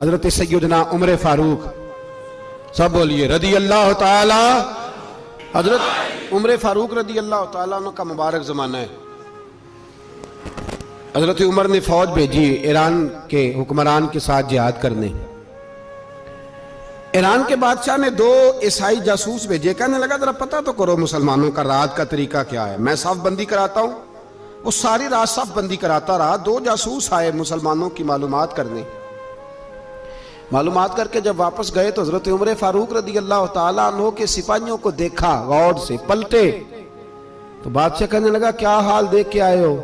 हजरत सैयदना उमर फारूक, सब बोलिए रदी अल्लाह ताला। हजरत उमर फारूक रदी अल्लाह ताला का मुबारक ज़माना है। हजरत उमर ने फौज भेजी ईरान के हुक्मरान के साथ जिहाद करने। ईरान के बादशाह ने 2 ईसाई जासूस भेजे। कहने लगा जरा पता तो करो मुसलमानों का रात का तरीका क्या है, मैं साफ बंदी कराता हूं। वो सारी रात साफ बंदी कराता रहा। 2 जासूस आए मुसलमानों की मालूमात करने। मालूमात करके जब वापस गए तो हजरत उमर फारूक रदी अल्लाह ताला अन्हु के सिपाहियों को देखा, गौर से पलटे तो बादशाह कहने लगा क्या हाल देख के आए हो?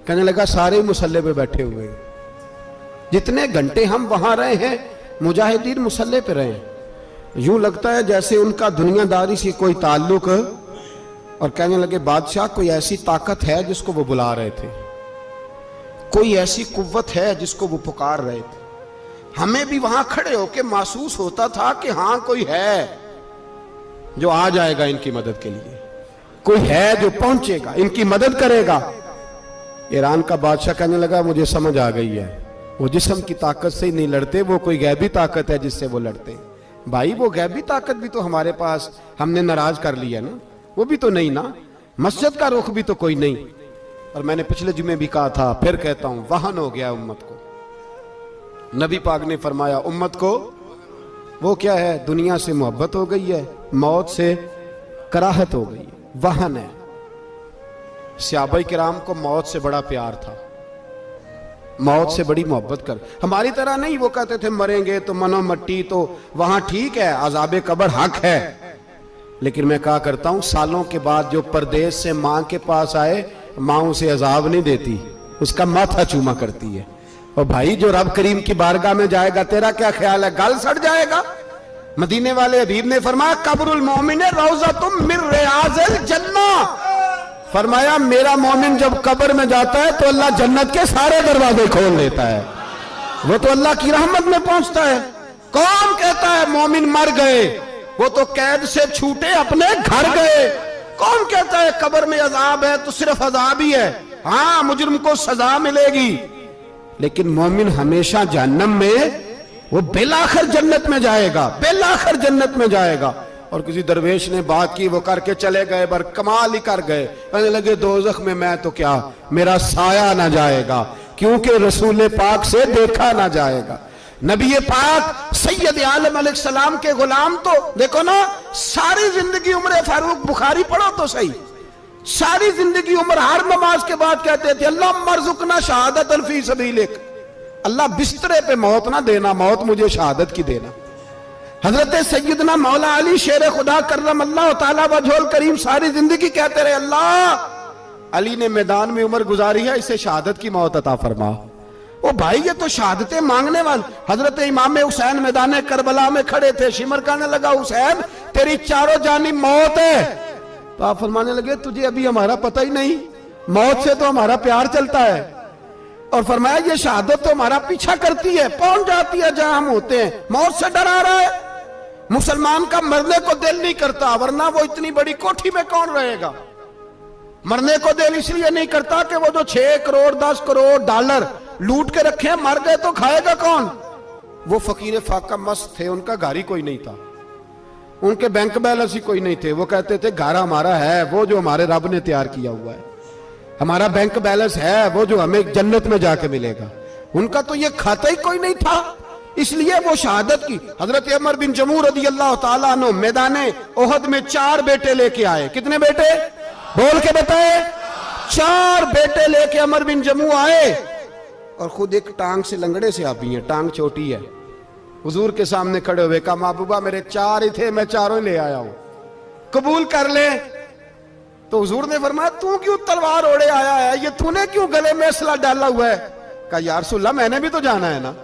कहने लगा सारे मुसल्ले पे बैठे हुए, जितने घंटे हम वहां रहे हैं मुजाहिदीन मुसल्ले पे रहे हैं, यूं लगता है जैसे उनका दुनियादारी से कोई ताल्लुक। और कहने लगे बादशाह कोई ऐसी ताकत है जिसको वो बुला रहे थे, कोई ऐसी कुव्वत है जिसको वो पुकार रहे थे। हमें भी वहां खड़े होकर महसूस होता था कि हां कोई है जो आ जाएगा इनकी मदद के लिए, कोई है जो पहुंचेगा इनकी मदद करेगा। ईरान का बादशाह कहने लगा मुझे समझ आ गई है, वो जिस्म की ताकत से ही नहीं लड़ते, वो कोई गैबी ताकत है जिससे वो लड़ते हैं। भाई वो गैबी ताकत भी तो हमारे पास हमने नाराज कर लिया ना, वो भी तो नहीं ना, मस्जिद का रुख भी तो कोई नहीं। और मैंने पिछले जुमे भी कहा था, फिर कहता हूं, वहन हो गया उम्मत को। नबी पाक ने फरमाया उम्मत को वो क्या है, दुनिया से मोहब्बत हो गई है, मौत से कराहत हो गई है, वहन है। सहाबा किराम को मौत से बड़ा प्यार था, मौत से बड़ी मोहब्बत कर। हमारी तरह नहीं, वो कहते थे मरेंगे तो मनो मट्टी, तो वहां ठीक है अज़ाबे कब्र हक है। लेकिन मैं कहा करता हूं सालों के बाद जो परदेश से मां के पास आए, मां उसे अजाब नहीं देती, उसका माथा चूमा करती है। और भाई जो रब करीम की बारगाह में जाएगा तेरा क्या ख्याल है, गल सड़ जाएगा। मदीने वाले हबीब ने फरमाया कब्रुल मोमिन रौज़तुम मिन रियाज़िल जन्ना। फरमाया मेरा मोमिन जब कब्र में जाता है तो अल्लाह जन्नत के सारे दरवाजे खोल देता है, वो तो अल्लाह की रहमत में पहुंचता है। कौन कहता है मोमिन मर गए, वो तो कैद से छूटे अपने घर गए। कौन कहता है कब्र में अजाब है तो सिर्फ अजाब ही है, हाँ मुजरिम को सजा मिलेगी, लेकिन मोमिन हमेशा जहन्नम में, वो बेलाखिर जन्नत में जाएगा, बेलाखिर जन्नत में जाएगा। और किसी दरवेश ने बात की, वो करके चले गए, बर कमाल ही कर गए। कहने लगे दोज़ख में मैं तो क्या, मेरा साया ना जाएगा, क्योंकि रसूल पाक से देखा ना जाएगा। नबी पाक सैयद आलम अलैहिस्सलाम के गुलाम तो देखो ना, सारी जिंदगी उमर फारूक, बुखारी पढ़ो तो सही, सारी जिंदगी उम्र हर नमाज के बाद कहते थे अल्लाह मरजुकना शहादतन फी सबीलिक, अल्लाह बिस्तरे पे मौत ना देना, मौत मुझे शहादत की देना। हजरत सैयदना मौला अली शेर खुदा करम अल्लाह ताला वजहुल करीम सारी जिंदगी कहते रहे अल्लाह अली ने मैदान में उम्र गुजारी है, इसे शहादत की मौत अता फरमा। ओ भाई ये तो शहादतें मांगने वाले। हजरत इमाम हुसैन मैदान करबला में खड़े थे, शिमर कहने लगा हुसैन तेरी चारों जानिब मौत है, तो आप फरमाने लगे तुझे अभी हमारा पता ही नहीं, मौत से तो हमारा प्यार चलता है। और फरमाया ये शहादत तो हमारा पीछा करती है, पहुंच जाती है जहां हम होते हैं, मौत से डरा रहा है। मुसलमान का मरने को दिल नहीं करता, वरना वो इतनी बड़ी कोठी में कौन रहेगा। मरने को दिल इसलिए नहीं करता कि वो जो 6 करोड़ 10 करोड़ डॉलर लूट के रखे, मर गए तो खाएगा कौन। वो फकीर फाका मस्त थे, उनका घर ही कोई नहीं था, उनके बैंक बैलेंस ही कोई नहीं थे। वो कहते थे घर हमारा है वो जो हमारे रब ने तैयार किया हुआ है, हमारा बैंक बैलेंस है वो जो हमें जन्नत में जाके मिलेगा। उनका तो ये खाता ही कोई नहीं था, इसलिए वो शहादत की। हजरत उमर बिन जमू रदी अल्लाह ताला अन्हु मैदाने ओहद में 4 बेटे लेके आए। कितने बेटे बोल के बताए? 4 बेटे लेके उमर बिन जमू आए, और खुद एक टांग से लंगड़े से आप भी हैं, टांग छोटी है। हुजूर के सामने खड़े हुए कहा महबूबा मेरे 4 ही थे, मैं 4 ले आया हूं, कबूल कर ले। तो हुजूर ने फरमाया तू क्यों तलवार ओढ़े आया है, ये तूने क्यों गले में असला डाला हुआ है? कहा या रसूलल्लाह मैंने भी तो जाना है ना।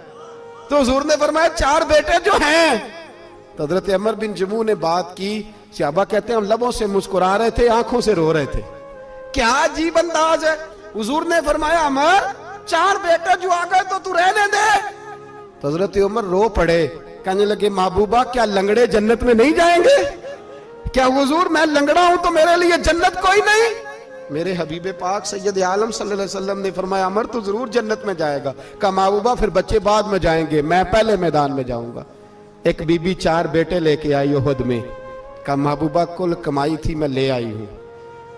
तो हुजूर ने फरमाया 4 बेटे जो हैं। तो हजरत उमर बिन जमू ने बात की, सहाबा कहते हैं हम लबों से मुस्कुरा रहे थे, आंखों से रो रहे थे, क्या अजीब अंदाज है। हुजूर ने फरमाया उमर 4 बेटे जो आ गए तो तू रहने दे। तो हजरत उमर रो पड़े, कहने लगे महबूबा क्या लंगड़े जन्नत में नहीं जाएंगे? क्या हुजूर मैं लंगड़ा हूं तो मेरे लिए जन्नत कोई नहीं? मेरे हबीब पाक सैयद आलम सल्लल्लाहु अलैहि वसल्लम ने फरमाया अमर तो जरूर जन्नत में जाएगा। कहा महबूबा फिर बच्चे बाद में जाएंगे, मैं पहले मैदान में जाऊंगा। एक बीबी 4 बेटे लेके आई उहद में। कहा महबूबा कुल कमाई थी मैं ले आई हूं,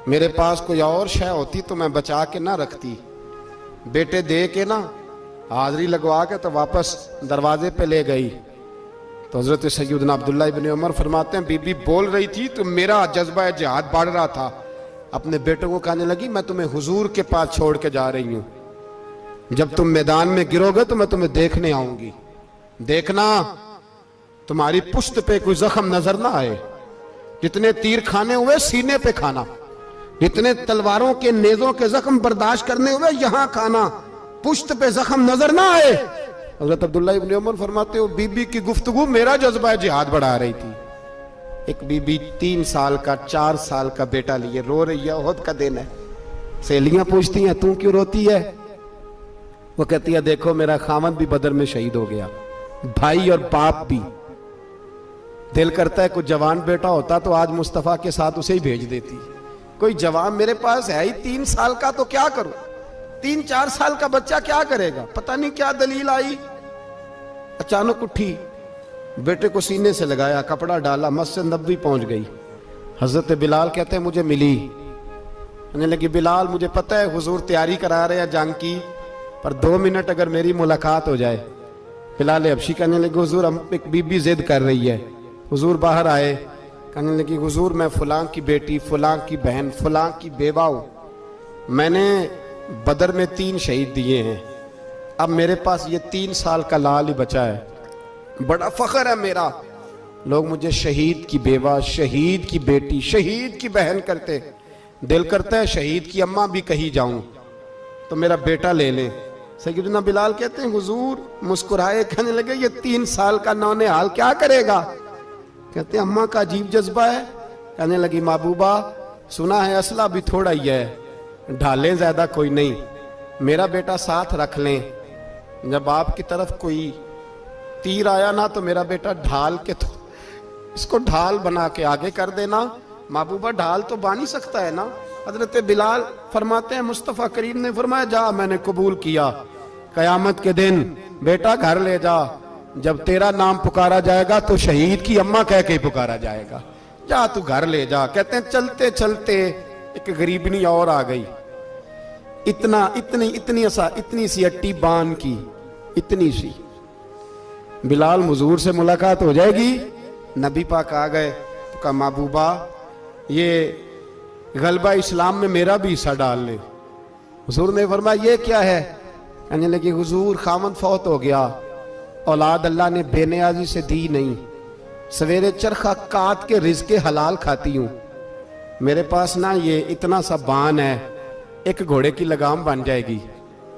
मेरे पास कोई और शय होती तो मैं बचा के ना रखती। बेटे दे के ना हाजिरी लगवा के तो वापस दरवाजे पे ले गई। तो हजरत सैयदना अब्दुल्लाह इब्न उमर फरमाते हैं बीबी बोल रही थी तो मेरा जज्बा जिहाद बढ़ रहा था। अपने बेटों को कहने लगी मैं तुम्हें हुजूर के पास छोड़ के जा रही हूं, जब तुम मैदान में गिरोगे तो मैं तुम्हें देखने आऊंगी, देखना तुम्हारी पुश्त पे कोई जख्म नजर ना आए। जितने तीर खाने हुए सीने पे खाना, जितने तलवारों के नेजों के जख्म बर्दाश्त करने हुए यहां खाना, पुश्त पे जख्म नजर ना आए। हजरत अब्दुल्ला इब्न उमर फरमाते हो बीबी की गुफ्तगू मेरा जज्बा जिहाद बढ़ा रही थी। एक बीबी 3 साल का 4 साल का बेटा लिए रो रही है, उहद का दिन है। सहेलियां पूछती हैं तू क्यों रोती है? वो कहती है देखो मेरा खामद भी बदर में शहीद हो गया, भाई और बाप भी। दिल करता है कोई जवान बेटा होता तो आज मुस्तफा के साथ उसे ही भेज देती। कोई जवान मेरे पास है ही 3 साल का तो क्या करूं, 3-4 साल का बच्चा क्या करेगा? पता नहीं क्या दलील आई, अचानक उठी, बेटे को सीने से लगाया, कपड़ा डाला, मस्जिद नबवी पहुंच गई। हजरत बिलाल कहते हैं मुझे मिली, कहने लगी बिलाल मुझे पता है हुजूर तैयारी करा रहे हैं जंग की, पर 2 मिनट अगर मेरी मुलाकात हो जाए। बिलाल हबशी कहने लगे हुजूर हम एक बीबी जिद कर रही है। हुजूर बाहर आए, कहने लगी हुजूर मैं फलां की बेटी, फलां की बहन, फलां की बेवा हूं, मैंने बदर में 3 शहीद दिए हैं, अब मेरे पास ये 3 साल का लाल ही बचा है, बड़ा फख्र है मेरा। लोग मुझे शहीद की बेवा, शहीद की बेटी, शहीद की बहन करते, दिल करता है शहीद की अम्मा भी कही जाऊं तो मेरा बेटा ले लें। सैयदना बिलाल कहते हैं हुजूर मुस्कुराए, कहने लगे ये 3 साल का नौनिहाल क्या करेगा? कहते अम्मा का अजीब जज्बा है। कहने लगी महबूबा सुना है असला भी थोड़ा ही है, ढालें ज्यादा कोई नहीं, मेरा बेटा साथ रख लें, जब आपकी तरफ कोई तीर आया ना तो मेरा बेटा ढाल के तो इसको ढाल बना के आगे कर देना। महबूबा ढाल तो बांध ही सकता है ना। हजरत बिलाल फरमाते हैं मुस्तफ़ा करीम ने फरमाया जा मैंने कबूल किया, कयामत के दिन बेटा घर ले जा, जब तेरा नाम पुकारा जाएगा तो शहीद की अम्मा कह के पुकारा जाएगा, जा तू घर ले जा। कहते हैं चलते चलते एक गरीबनी और आ गई, इतनी सी अट्टी बान की, इतनी सी। बिलाल हुजूर से मुलाकात हो जाएगी, नबी पाक आ गए तो कहा महबूबा ये गलबा इस्लाम में मेरा भी हिस्सा डाल ले। हुजूर ने फरमाया ये क्या है? कहने लगी हुजूर खामद फौत हो गया, औलाद अल्लाह ने बेनियाजी से दी नहीं, सवेरे चरखा काट के रिज़्क़े हलाल खाती हूँ, मेरे पास ना ये इतना सा बान है, एक घोड़े की लगाम बन जाएगी।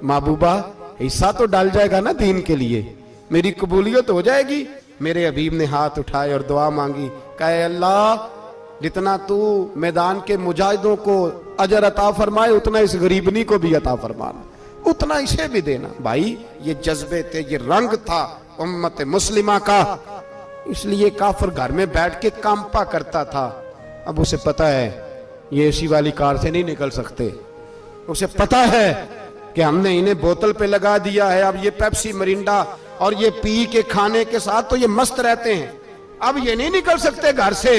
महबूबा हिस्सा तो डाल जाएगा ना दीन के लिए, मेरी कबूलियत हो जाएगी। मेरे हबीब ने हाथ उठाए और दुआ मांगी, कहे अल्लाह जितना तू मैदान के मुजाहिदों को अजर अता फरमाए उतना इस गरीबनी को भी अता फरमाना, उतना इसे भी देना। भाई ये जज्बे थे, ये रंग था उम्मत मुस्लिमा का, इसलिए काफिर घर में बैठ के कांपा करता था। अब उसे पता है ये एसी वाली कार से नहीं निकल सकते, उसे पता है कि हमने इन्हें बोतल पे लगा दिया है, अब ये पेप्सी मरिंडा और ये पी के खाने के साथ तो ये मस्त रहते हैं, अब ये नहीं निकल सकते घर से,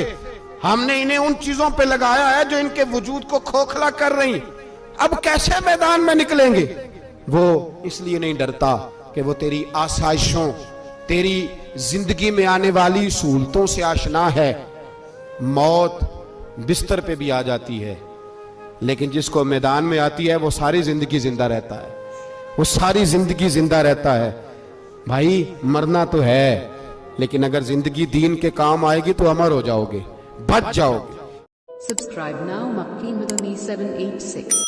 हमने इन्हें उन चीजों पे लगाया है जो इनके वजूद को खोखला कर रही, अब कैसे मैदान में निकलेंगे? वो इसलिए नहीं डरता कि वो तेरी आसाइशों, तेरी जिंदगी में आने वाली सहूलतों से आशना है। मौत बिस्तर पे भी आ जाती है, लेकिन जिसको मैदान में आती है वो सारी जिंदगी जिंदा रहता है, वो सारी जिंदगी जिंदा रहता है। भाई मरना तो है, लेकिन अगर जिंदगी दीन के काम आएगी तो अमर हो जाओगे, बच जाओगे। Subscribe now, Makki Madani 786.